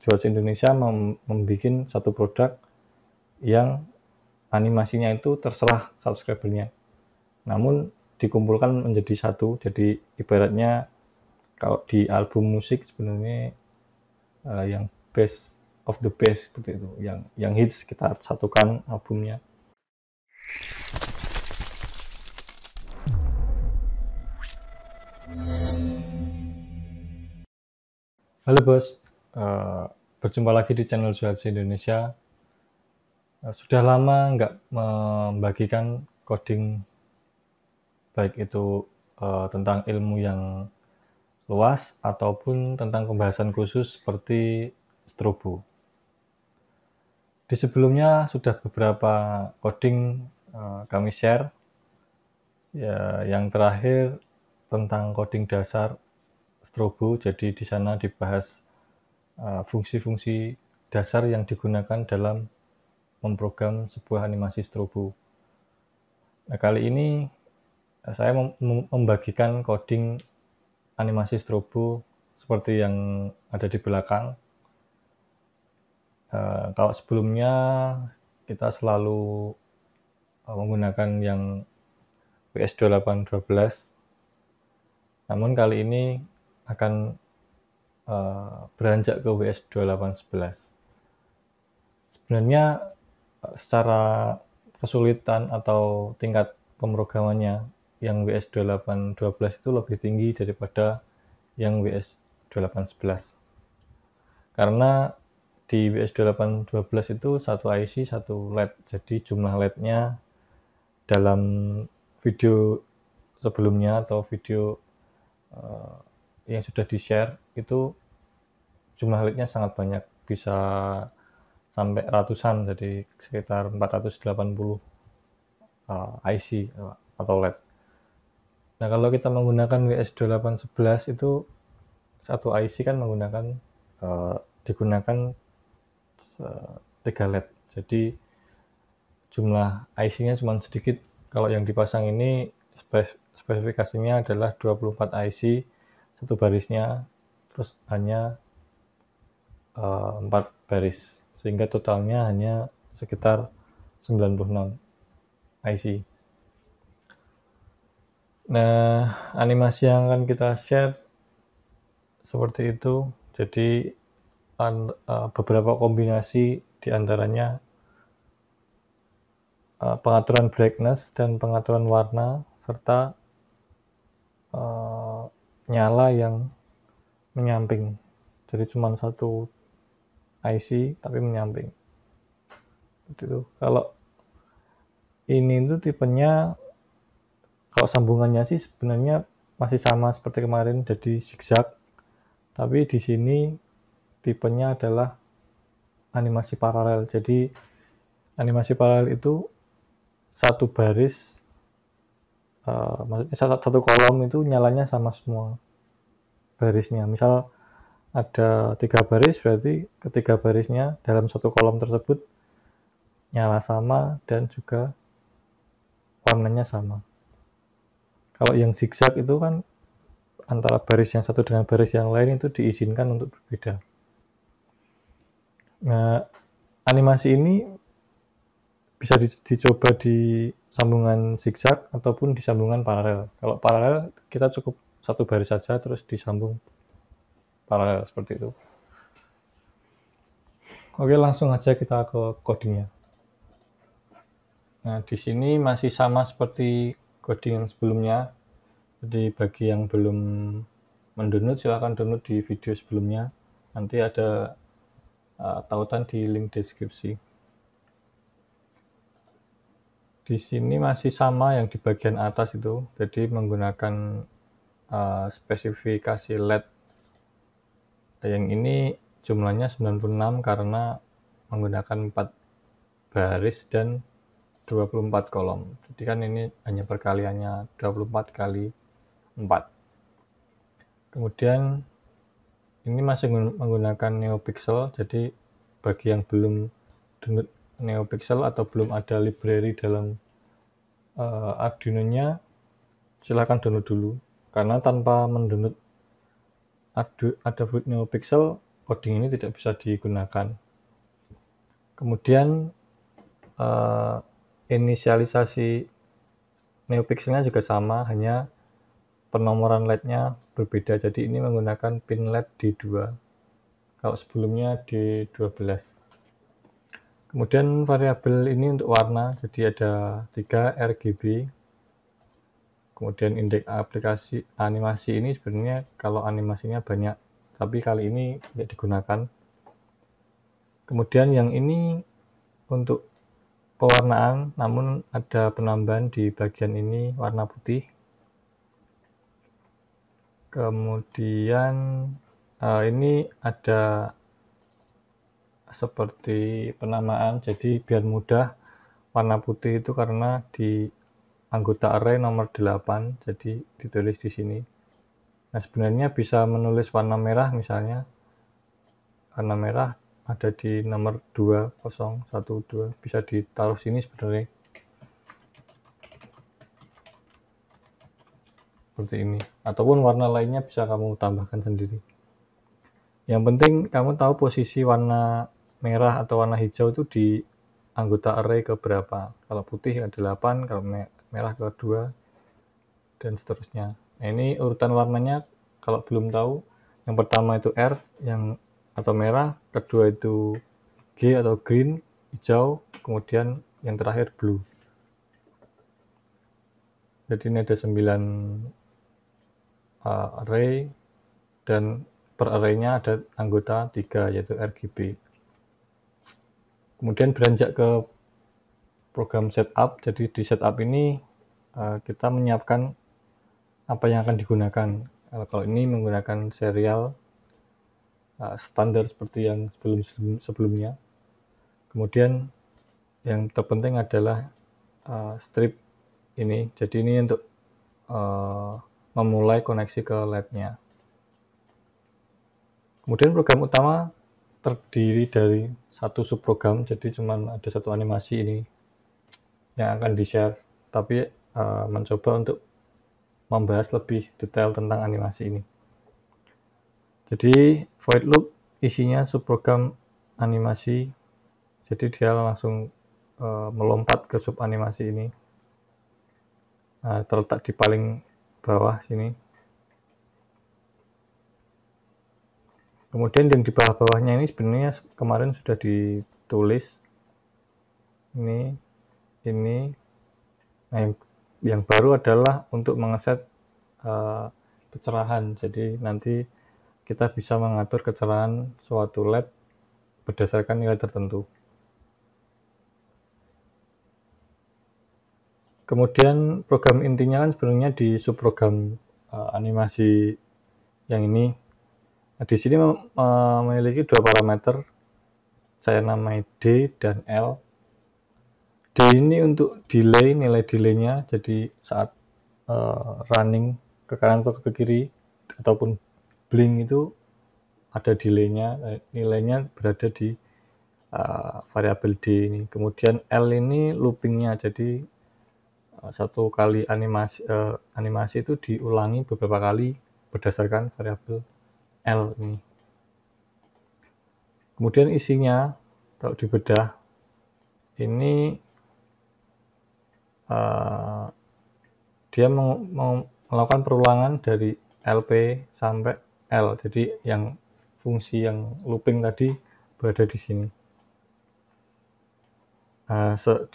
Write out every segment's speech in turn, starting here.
Jewels Indonesia membuat satu produk yang animasinya itu terserah subscribernya, namun dikumpulkan menjadi satu. Jadi ibaratnya kalau di album musik sebenarnya yang best of the best seperti itu, yang hits kita satukan albumnya. Halo bos, berjumpa lagi di channel Jewels Indonesia. Sudah lama nggak membagikan coding, baik itu tentang ilmu yang luas ataupun tentang pembahasan khusus seperti strobo. Di sebelumnya sudah beberapa coding kami share. Ya, yang terakhir tentang coding dasar strobo. Jadi di sana dibahas fungsi-fungsi dasar yang digunakan dalam memprogram sebuah animasi strobo. Nah, kali ini saya membagikan coding animasi strobo seperti yang ada di belakang. Kalau sebelumnya kita selalu menggunakan yang WS2812, namun kali ini akan beranjak ke WS2811. Sebenarnya secara kesulitan atau tingkat pemrogramannya yang WS2812 itu lebih tinggi daripada yang WS2811, karena di WS2812 itu satu IC satu LED. Jadi jumlah LED-nya dalam video sebelumnya atau video yang sudah di-share itu jumlah LED-nya sangat banyak, bisa sampai ratusan, jadi sekitar 480 IC atau LED. Nah, kalau kita menggunakan WS2811 itu satu IC kan digunakan 3 LED. Jadi jumlah IC-nya cuma sedikit. Kalau yang dipasang ini spesifikasinya adalah 24 IC satu barisnya, terus hanya 4 baris, sehingga totalnya hanya sekitar 96 IC. Nah, animasi yang akan kita share seperti itu. Jadi beberapa kombinasi diantaranya pengaturan brightness dan pengaturan warna, serta nyala yang menyamping. Jadi cuma satu IC tapi menyamping. Itu. Kalau ini itu tipenya, kalau sambungannya sih sebenarnya masih sama seperti kemarin, jadi zigzag. Tapi di sini tipenya adalah animasi paralel. Jadi animasi paralel itu satu baris, maksudnya satu kolom itu nyalanya sama semua barisnya. Misal ada 3 baris, berarti ketiga barisnya dalam satu kolom tersebut nyala sama dan juga warnanya sama. Kalau yang zigzag itu kan antara baris yang satu dengan baris yang lain itu diizinkan untuk berbeda. Nah, animasi ini bisa dicoba di sambungan zigzag ataupun di sambungan paralel. Kalau paralel kita cukup satu baris saja terus disambung paralel seperti itu. Oke, langsung aja kita ke codingnya. Nah, di sini masih sama seperti coding yang sebelumnya. Jadi bagi yang belum mendownload, silahkan download di video sebelumnya. Nanti ada tautan di link deskripsi. Di sini masih sama yang di bagian atas itu. Jadi menggunakan spesifikasi LED. Yang ini jumlahnya 96 karena menggunakan 4 baris dan 24 kolom. Jadi kan ini hanya perkaliannya 24 kali 4. Kemudian ini masih menggunakan NeoPixel. Jadi bagi yang belum download NeoPixel atau belum ada library dalam Arduino-nya, silahkan download dulu. Karena tanpa mendownload Adobe NeoPixel coding ini tidak bisa digunakan. Kemudian inisialisasi neopixelnya juga sama, hanya penomoran LED-nya berbeda. Jadi ini menggunakan pin LED D2. Kalau sebelumnya D12. Kemudian variabel ini untuk warna, jadi ada 3 RGB. Kemudian indeks aplikasi animasi ini sebenarnya kalau animasinya banyak, tapi kali ini tidak digunakan. Kemudian yang ini untuk pewarnaan, namun ada penambahan di bagian ini warna putih. Kemudian ini ada seperti penamaan, jadi biar mudah, warna putih itu karena di anggota array nomor 8, jadi ditulis di sini. Nah, sebenarnya bisa menulis warna merah misalnya. Warna merah ada di nomor 2012, bisa ditaruh sini sebenarnya. Seperti ini. Ataupun warna lainnya bisa kamu tambahkan sendiri. Yang penting kamu tahu posisi warna merah atau warna hijau itu di anggota array ke berapa. Kalau putih ke 8, kalau merah ke 2, dan seterusnya. Nah, ini urutan warnanya kalau belum tahu, yang pertama itu R atau merah, kedua itu G atau green, hijau, kemudian yang terakhir blue. Jadi ini ada 9 array, dan per array-nya ada anggota 3, yaitu RGB. Kemudian beranjak ke program setup. Jadi di setup ini kita menyiapkan apa yang akan digunakan. Kalau ini menggunakan serial standar seperti yang sebelumnya. Kemudian yang terpenting adalah strip ini. Jadi ini untuk memulai koneksi ke LED-nya. Kemudian program utama terdiri dari satu subprogram, jadi cuma ada satu animasi ini yang akan di-share, tapi mencoba untuk membahas lebih detail tentang animasi ini. Jadi void loop isinya subprogram animasi, jadi dia langsung melompat ke sub animasi ini. Terletak di paling bawah sini. Kemudian yang di bawah-bawahnya ini sebenarnya kemarin sudah ditulis. Ini. Nah, yang baru adalah untuk mengeset kecerahan. Jadi nanti kita bisa mengatur kecerahan suatu LED berdasarkan nilai tertentu. Kemudian program intinya kan sebenarnya di subprogram animasi yang ini. Nah, di sini memiliki 2 parameter, saya namai D dan L. D ini untuk delay, nilai delaynya, jadi saat running ke kanan atau ke kiri ataupun blink itu ada delaynya, nilainya berada di variabel D ini. Kemudian L ini loopingnya, jadi satu kali animasi itu diulangi beberapa kali berdasarkan variabel L ini. Kemudian isinya kalau dibedah ini dia melakukan perulangan dari LP sampai L. Jadi yang fungsi yang looping tadi berada di sini.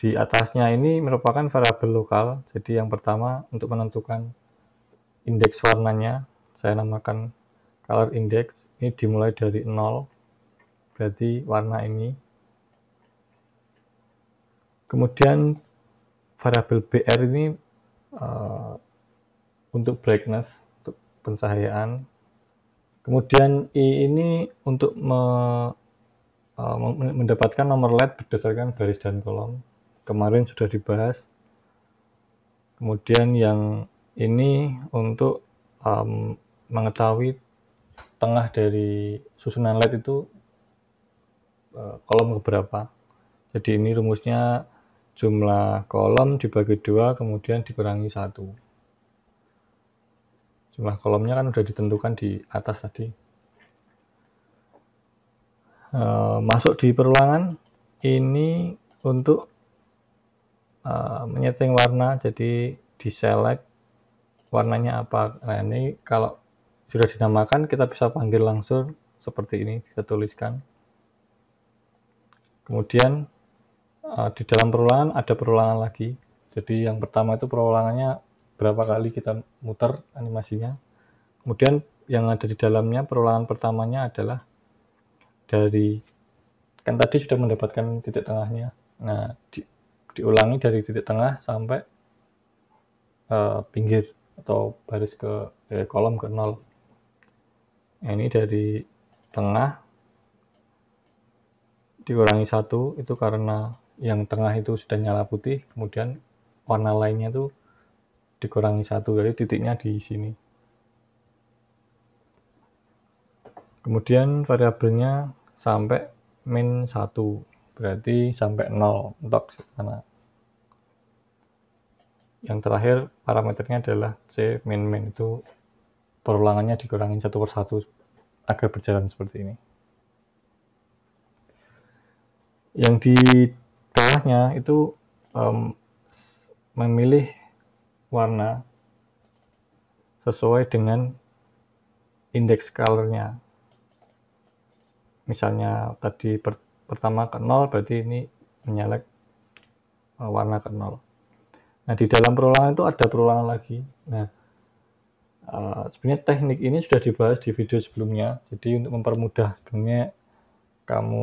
Di atasnya ini merupakan variabel lokal. Jadi yang pertama untuk menentukan indeks warnanya, saya namakan color index. Ini dimulai dari 0, berarti warna ini. Kemudian variabel BR ini untuk brightness, untuk pencahayaan. Kemudian I ini untuk mendapatkan nomor LED berdasarkan baris dan kolom. Kemarin sudah dibahas. Kemudian yang ini untuk mengetahui tengah dari susunan LED itu kolom berapa. Jadi ini rumusnya jumlah kolom dibagi 2, kemudian dikurangi 1. Jumlah kolomnya kan sudah ditentukan di atas tadi. masuk di perulangan ini untuk menyeting warna, jadi di select warnanya apa. Nah ini kalau sudah dinamakan kita bisa panggil langsung seperti ini, kita tuliskan. Kemudian di dalam perulangan ada perulangan lagi. Jadi yang pertama itu perulangannya berapa kali kita muter animasinya. Kemudian yang ada di dalamnya perulangan pertamanya adalah dari, kan tadi sudah mendapatkan titik tengahnya. Nah diulangi dari titik tengah sampai pinggir atau baris dari kolom ke 0. Nah, ini dari tengah dikurangi 1 itu karena yang tengah itu sudah nyala putih, kemudian warna lainnya itu dikurangi 1, jadi titiknya di sini. Kemudian variabelnya sampai min 1, berarti sampai 0 untuk sana. Yang terakhir parameternya adalah C min, itu perulangannya dikurangi 1 per 1 agar berjalan seperti ini. Yang di bawahnya itu memilih warna sesuai dengan indeks color-nya. Misalnya tadi pertama ke 0, berarti ini menyelect warna ke 0. Nah di dalam perulangan itu ada perulangan lagi. Nah sebenarnya teknik ini sudah dibahas di video sebelumnya. Jadi untuk mempermudah sebenarnya kamu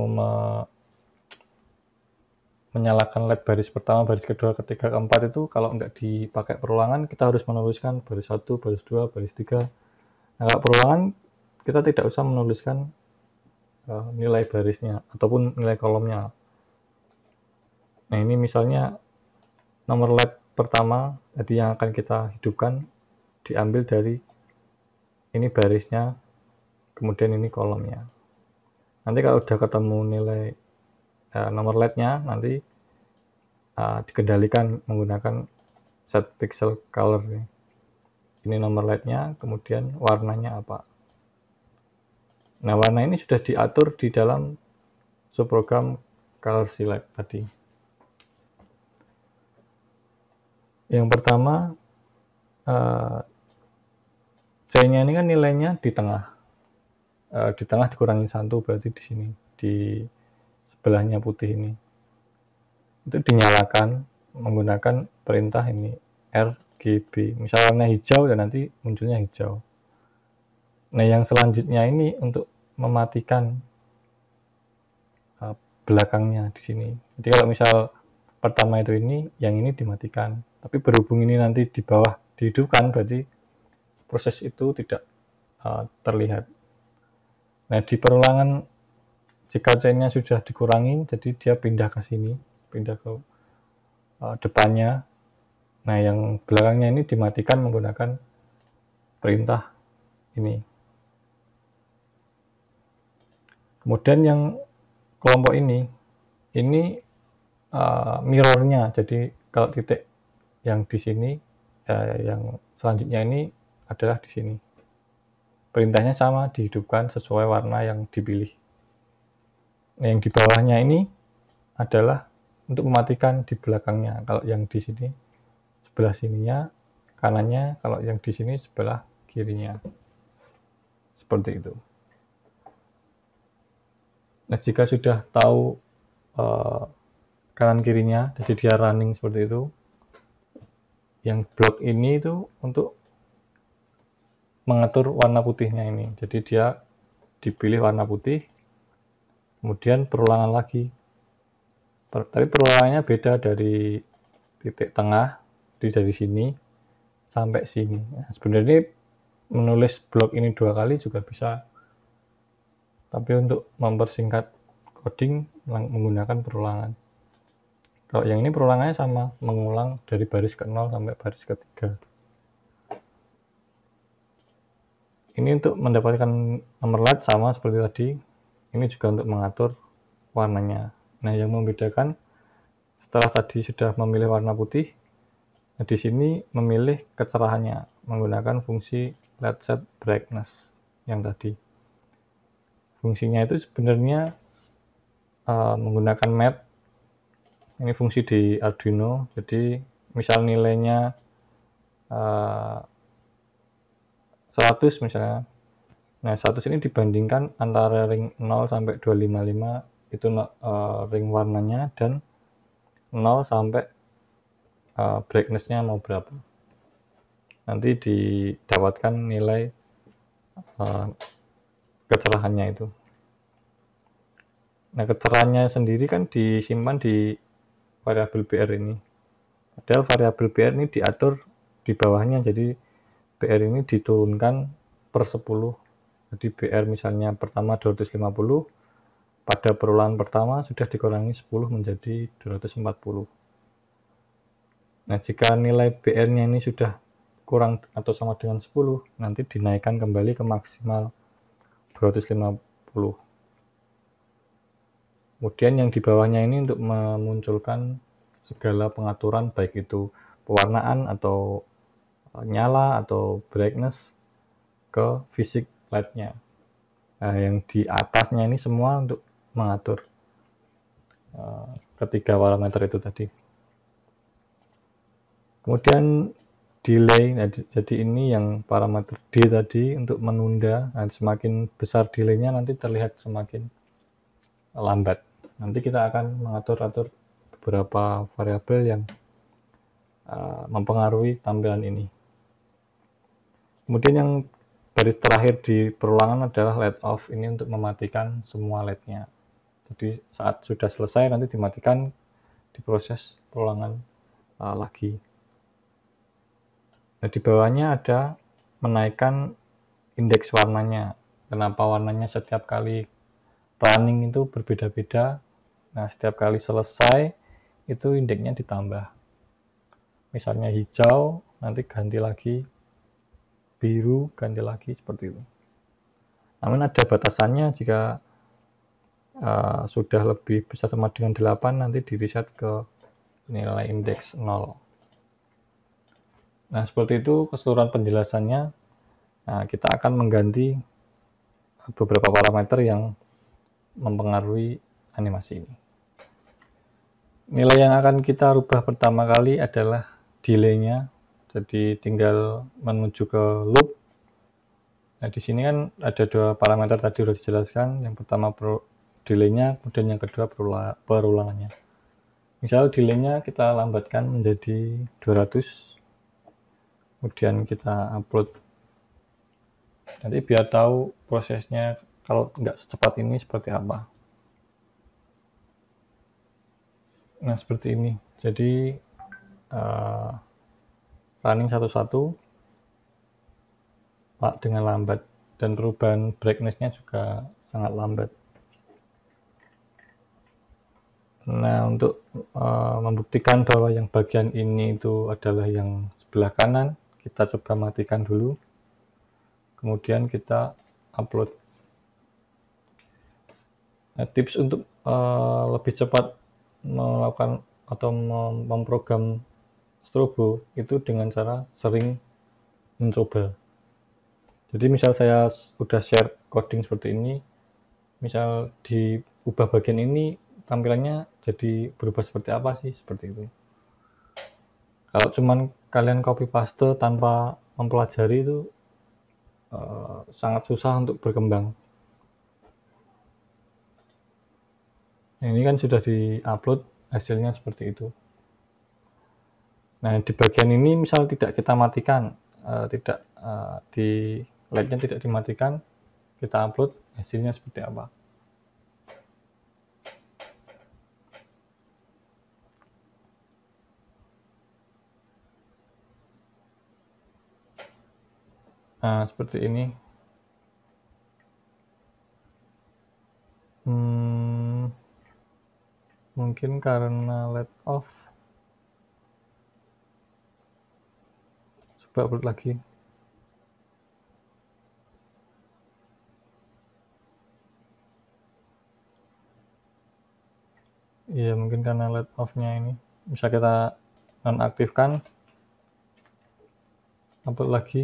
menyalakan LED baris pertama, baris kedua, ketiga, keempat itu kalau nggak dipakai perulangan kita harus menuliskan baris 1, baris 2, baris 3. Nah kalau perulangan kita tidak usah menuliskan nilai barisnya ataupun nilai kolomnya. Nah ini misalnya nomor LED pertama tadi yang akan kita hidupkan diambil dari ini barisnya, kemudian ini kolomnya. Nanti kalau udah ketemu nilai nomor LED-nya, nanti dikendalikan menggunakan set pixel color. Ini nomor LED-nya, kemudian warnanya apa. Nah warna ini sudah diatur di dalam subprogram color select tadi. Yang pertama C-nya ini kan nilainya di tengah. Di tengah dikurangi 1 berarti di sini, di sebelahnya putih ini. Itu dinyalakan menggunakan perintah ini RGB. Misalnya warna hijau dan nanti munculnya hijau. Nah yang selanjutnya ini untuk mematikan belakangnya di sini. Jadi kalau misal pertama itu ini, yang ini dimatikan. Tapi berhubung ini nanti di bawah dihidupkan, berarti proses itu tidak terlihat. Nah di perulangan jika C-nya sudah dikurangi, jadi dia pindah ke sini, pindah ke depannya. Nah yang belakangnya ini dimatikan menggunakan perintah ini. Kemudian yang kelompok ini mirrornya, jadi kalau titik yang di sini, yang selanjutnya ini adalah di sini. Perintahnya sama, dihidupkan sesuai warna yang dipilih. Nah, yang di bawahnya ini adalah untuk mematikan di belakangnya. Kalau yang di sini sebelah sininya kanannya, kalau yang di sini sebelah kirinya. Seperti itu. Nah, jika sudah tahu kanan kirinya, jadi dia running seperti itu. Yang blok ini itu untuk mengatur warna putihnya ini. Jadi dia dipilih warna putih, kemudian perulangan lagi. Tapi perulangannya beda dari titik tengah, dari sini sampai sini. Nah, sebenarnya menulis blok ini 2 kali juga bisa. Tapi untuk mempersingkat coding menggunakan perulangan. Kalau yang ini perulangannya sama, mengulang dari baris ke-0 sampai baris ke-3. Ini untuk mendapatkan nomor LED sama seperti tadi. Ini juga untuk mengatur warnanya. Nah, yang membedakan setelah tadi sudah memilih warna putih, nah di sini memilih kecerahannya menggunakan fungsi LED set brightness yang tadi. Fungsinya itu sebenarnya menggunakan map. Ini fungsi di Arduino, jadi misal nilainya 100 misalnya. Nah, 100 ini dibandingkan antara ring 0 sampai 255 itu ring warnanya, dan 0 sampai brightness-nya mau berapa. Nanti didapatkan nilai kecerahannya itu. Nah, kecerahannya sendiri kan disimpan di variabel BR ini. Padahal variabel BR ini diatur di bawahnya, jadi BR ini diturunkan per 10. Jadi BR misalnya pertama 250, pada perulangan pertama sudah dikurangi 10 menjadi 240. Nah, jika nilai BR-nya ini sudah kurang atau sama dengan 10, nanti dinaikkan kembali ke maksimal 250. Kemudian yang di bawahnya ini untuk memunculkan segala pengaturan, baik itu pewarnaan atau nyala atau brightness ke fisik light-nya. Nah, yang di atasnya ini semua untuk mengatur ketiga parameter itu tadi. Kemudian delay, nah, jadi ini yang parameter D tadi untuk menunda. Nah, semakin besar delay-nya nanti terlihat semakin lambat. Nanti kita akan mengatur-atur beberapa variabel yang mempengaruhi tampilan ini. Kemudian yang baris terakhir di perulangan adalah let off, ini untuk mematikan semua LED-nya. Jadi saat sudah selesai nanti dimatikan, diproses perulangan lagi. Nah, di bawahnya ada menaikkan indeks warnanya. Kenapa warnanya setiap kali running itu berbeda-beda. Nah, setiap kali selesai itu indeksnya ditambah. Misalnya hijau, nanti ganti lagi biru, ganti lagi seperti itu. Namun ada batasannya, jika sudah lebih besar sama dengan 8, nanti di reset ke nilai indeks 0. Nah, seperti itu keseluruhan penjelasannya. Nah, kita akan mengganti beberapa parameter yang mempengaruhi animasi ini. Nilai yang akan kita rubah pertama kali adalah delay-nya. Jadi tinggal menuju ke loop. Nah, di sini kan ada dua parameter tadi sudah dijelaskan. Yang pertama delay-nya, kemudian yang kedua perulangannya. Misal delay-nya kita lambatkan menjadi 200. Kemudian kita upload. Nanti biar tahu prosesnya kalau nggak secepat ini seperti apa. Nah, seperti ini. Jadi running satu-satu dengan lambat, dan perubahan brightness-nya juga sangat lambat. Nah, untuk membuktikan bahwa yang bagian ini itu adalah yang sebelah kanan, kita coba matikan dulu. Kemudian kita upload. Nah, tips untuk lebih cepat melakukan atau memprogram strobo itu dengan cara sering mencoba. Jadi misal saya sudah share coding seperti ini, misal diubah bagian ini, tampilannya jadi berubah seperti apa sih, seperti itu. Kalau cuman kalian copy paste tanpa mempelajari itu sangat susah untuk berkembang. Nah, ini kan sudah di-upload, hasilnya seperti itu. Nah, di bagian ini misal tidak kita matikan, di LED-nya tidak dimatikan, kita upload, hasilnya seperti apa. Nah, seperti ini. Mungkin karena let off. Coba upload lagi. Iya, mungkin karena let off-nya ini. Bisa kita nonaktifkan, upload lagi.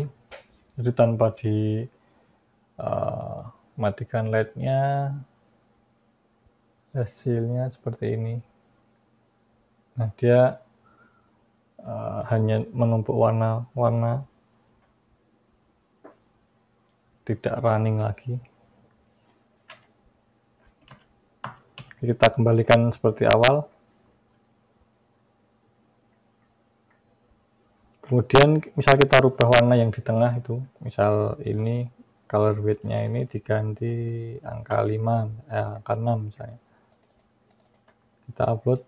Jadi tanpa matikan LED-nya, hasilnya seperti ini. Nah, dia hanya menumpuk warna-warna, tidak running lagi. Kita kembalikan seperti awal. Kemudian misal kita rubah warna yang di tengah itu, misal ini color weight-nya ini diganti angka 5, angka 6 misalnya. Kita upload.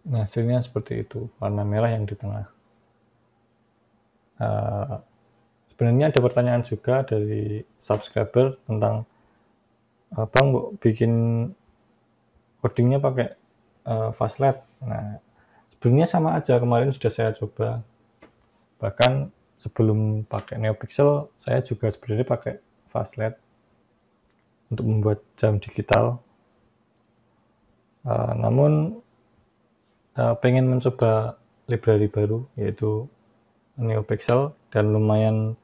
Nah, hasilnya seperti itu, warna merah yang di tengah. Sebenarnya ada pertanyaan juga dari subscriber tentang Bang, bikin codingnya pakai Fastlet. Nah, sebenarnya sama aja, kemarin sudah saya coba. Bahkan sebelum pakai NeoPixel, saya juga sebenarnya pakai Fastlet untuk membuat jam digital. Namun pengen mencoba library baru, yaitu NeoPixel, dan lumayan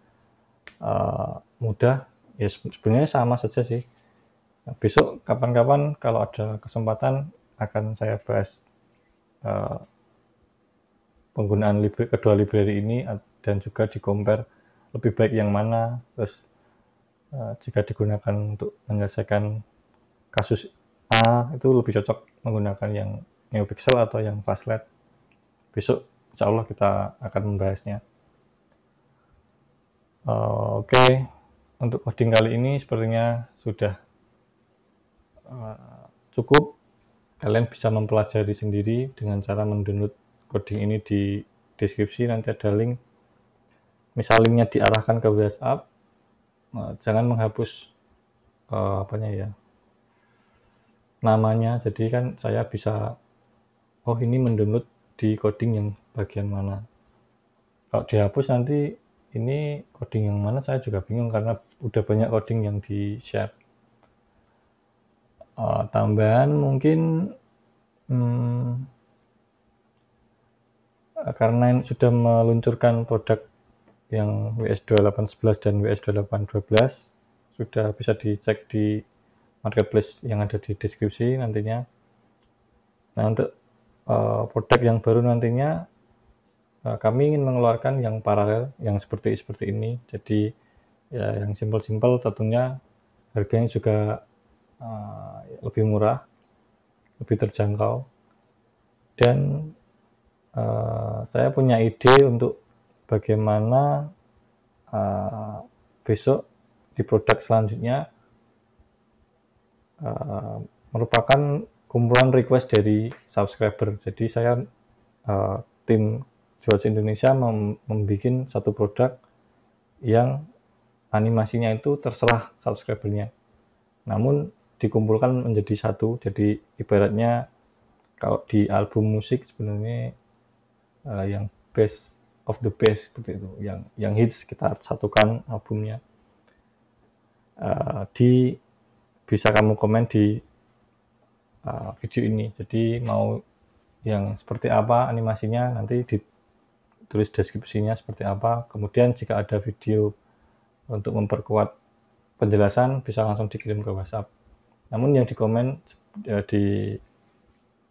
mudah. Ya sebenarnya sama saja sih. Nah, besok kapan-kapan kalau ada kesempatan akan saya bahas penggunaan kedua library ini dan juga di compare lebih baik yang mana, terus jika digunakan untuk menyelesaikan kasus A itu lebih cocok menggunakan yang NeoPixel atau yang Fastlet. Besok insya Allah kita akan membahasnya. Oke. Untuk coding kali ini sepertinya sudah cukup. Kalian bisa mempelajari sendiri dengan cara mendownload coding ini di deskripsi, nanti ada link. Misal linknya diarahkan ke WhatsApp, jangan menghapus namanya, jadi kan saya bisa ini mendownload di coding yang bagian mana. Kalau dihapus nanti ini coding yang mana saya juga bingung karena udah banyak coding yang di share. Tambahan mungkin karena sudah meluncurkan produk yang WS2811 dan WS2812, sudah bisa dicek di marketplace yang ada di deskripsi nantinya. Nah, untuk produk yang baru nantinya kami ingin mengeluarkan yang paralel, yang seperti ini. Jadi ya yang simple-simple, tentunya harganya juga lebih murah, lebih terjangkau. Dan saya punya ide untuk bagaimana besok di produk selanjutnya merupakan kumpulan request dari subscriber. Jadi saya tim Juals Indonesia membuat satu produk yang animasinya itu terserah subscribernya, namun dikumpulkan menjadi satu. Jadi ibaratnya kalau di album musik sebenarnya yang best of the best seperti itu, yang hits kita satukan albumnya. Bisa kamu komen di video ini. Jadi mau yang seperti apa animasinya, nanti ditulis deskripsinya seperti apa. Kemudian jika ada video untuk memperkuat penjelasan, bisa langsung dikirim ke WhatsApp. Namun yang dikomen di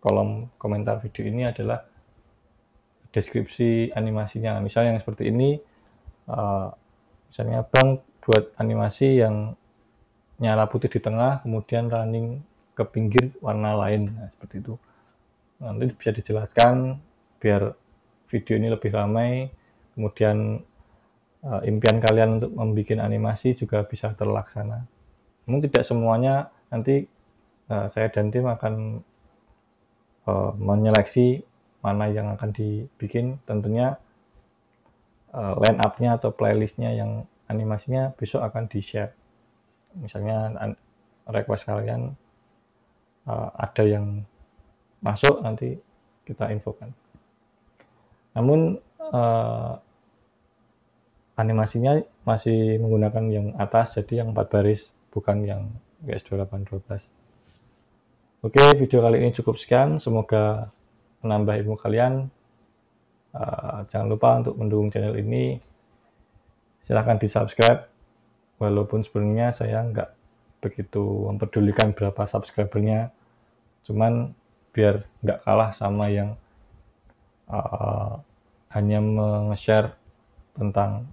kolom komentar video ini adalah deskripsi animasinya. Misalnya yang seperti ini, misalnya Bang buat animasi yang nyala putih di tengah, kemudian running ke pinggir warna lain, nah, seperti itu. Nanti bisa dijelaskan biar video ini lebih ramai. Kemudian impian kalian untuk membuat animasi juga bisa terlaksana. Namun tidak semuanya, nanti saya dan tim akan menyeleksi mana yang akan dibikin. Tentunya line up-nya atau playlist-nya yang animasinya besok akan di-share. Misalnya request kalian ada yang masuk, nanti kita infokan. Namun animasinya masih menggunakan yang atas, jadi yang 4 baris, bukan yang WS2812. Oke, video kali ini cukup sekian. Semoga menambah ilmu kalian. Jangan lupa untuk mendukung channel ini. silahkan di subscribe, walaupun sebenarnya saya nggak begitu mempedulikan berapa subscribernya, cuman biar nggak kalah sama yang hanya nge-share tentang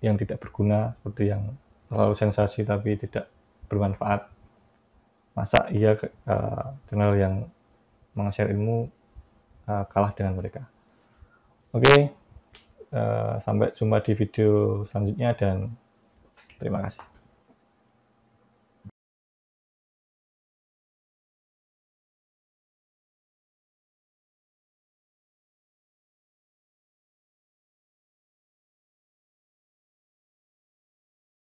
yang tidak berguna, seperti yang terlalu sensasi tapi tidak bermanfaat. Masa iya channel yang meng-share ilmu kalah dengan mereka. Oke, sampai jumpa di video selanjutnya dan terima kasih.